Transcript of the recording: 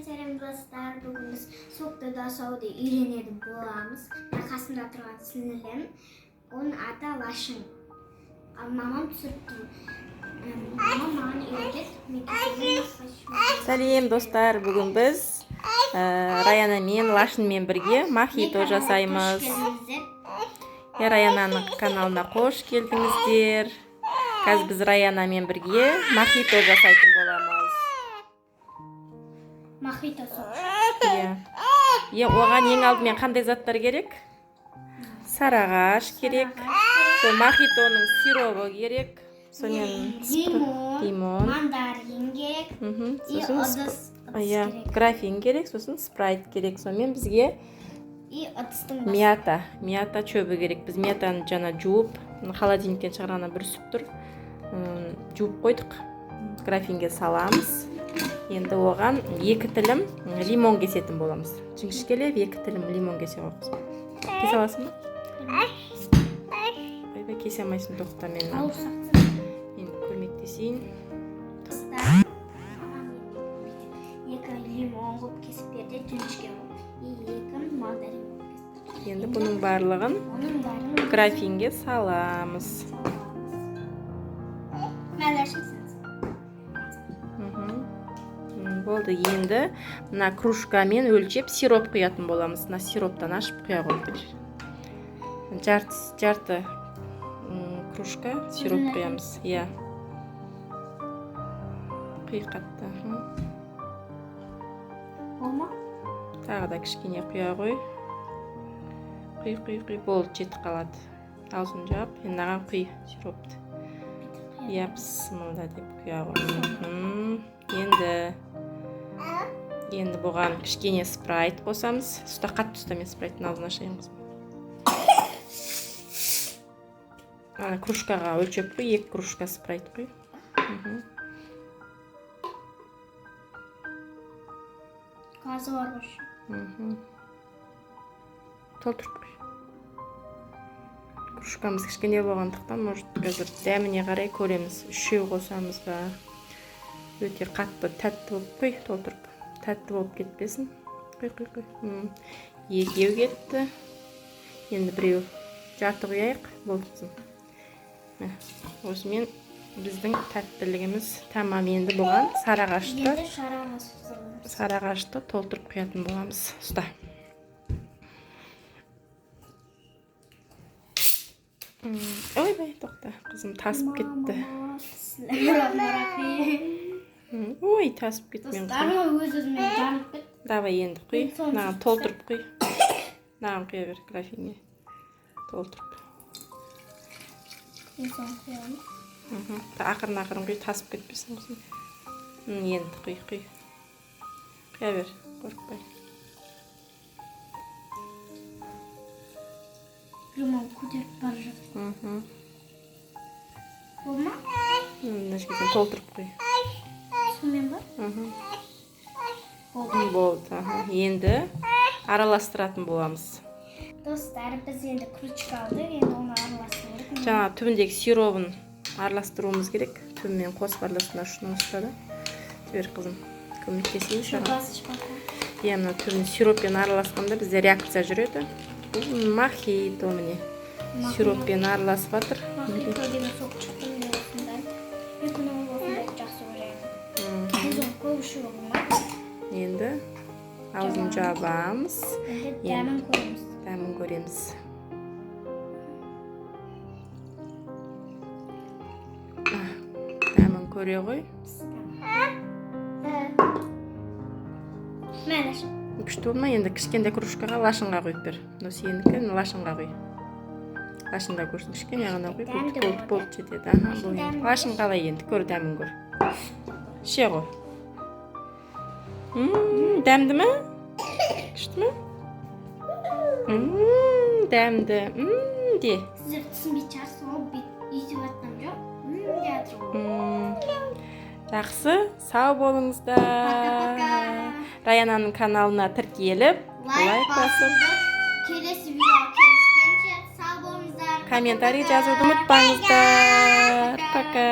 Сәлем достар, бүгін біз соқты жасауды үйренетін боламыз. Қасында тұрған сіңілім, оның аты Лашын. Мамам түсіріп тұр. Мамам маған үйретеді. Сәлем достар, бүгін біз Раяна мен Лашынмен бірге мохито жасаймыз. Раянаның каналына қош келдіңіздер. Қазір біз Раянамен бірге мохито жасайтын боламыз. Мохито соғыш. Оған ең алдымен қандай заттар керек? Сарағаш керек. Мохитоның сиробы керек. Лимон, мандарин керек. И ыдыс керек. Графин керек, сосын спрайт керек. Сонымен бізге И ыдыстың мята чөбі керек. Біз мятаны жана жуып, холодильниктен шығарғаннан бүрісіп тұр. Жуып қойдық. Графинге саламыз. Енді оған 2 тілім лимон кесетін боламыз. Жіңішкелеп 2 тілім лимон кесе қойғыз. Кесе аласың ба? Ойбай, кесе алмайсың, тоқта мен. Мен көмектесейін. 2 лимон қойып кесіп берді, жіңішке қойып. И 2 мандарин қойып кесіп. Енді бұның барлығын графинге саламыз. Болды, енді мына кружкамен өлчеп сироп құятын боламыз. Мына сироптан ашып құя қойдық. Жарты кружка сироп құямыз. Құй қатты. Тағы да кішкене құя қой. Құй. Болды, жетіп қалады. Аузын жап, енаған құй сиропты. Бісмілда деп құя қой. Енді бұған кішкене спрайт қосамыз. Сұста қатты ұстамен спрайттың аузын ашайын қызым. Кружкаға өлчеп қой, 2 кружка спрайт қой. Газы бар қош. Толтырып қой. Кружкамыз кішкене болғандықтан, может, қазір дәміне қарай көреміз. 3 қосамыз ба. Өте қатты, тәтті болып қой, толтырып. Тәтті болып кетпесін. Құй. 2 кетті. Енді біреу жарты құяйық. Болды қызым. Осымен біздің тәттілігіміз тамам. Енді бұған сарағашты толтырып құятын боламыз. Ұста. Ойбай, тоқта. Қызым тасып кетті. Ой, тасып кетмен құй. Өз-өзімен жанып кет. Давай енді құй. Наған толтырып құй. Наған құя бер графинге. Толтырып. Ақырын құй, тасып кетпесін құзым. Енді құй. Құя бер, қорықпай. Лимон көтеріп бара жатыр. Болма? Нәшкеден толтырып құй. Сумен ба? Болды. Енді араластыратын боламыз. Достар, біз енді кружка алдық, енді оны араластырып. Жаңа түбіндегі сиробын араластыруымыз керек. Түбімен қосып араластырған үшін ұстады. Бер қызым, көмектесейін шаға. Мына түбін сироппен араласқанда бізде реакция жүреді. Бұл мохито міне. Сироппен араласып жатыр. Мохито деген соқ шықты міне осындай. Екінің осындай жақсы көрейін. Біз оны көп ішуі болмайды. Енді аузын жабамыз. Дәмін көреміз. Дәмін көреміз. Дәмін көре ғой. Күшті болма, енді кішкенде кружкаға Лашынға қойып бер. Осы енікі Лашынға қой. Лашынға көрсін, кішкене ғана қой. Болды жетеді. Лашын қалай енді, көр дәмін көр. Ше ғой. Дәмді ме? Күшті ме? Дәмді. Де. Сіздер түсінбей шығарсыз, ол өйтіп жатқан жоқ. Де атыр ол. Жақсы, сау болыңыздар. Раянаның каналына тіркеліп, лайк басып, келесі видеоға келіскенше сау болыңыздар. комментарий жазуды ұмытпаңыздар. Пока.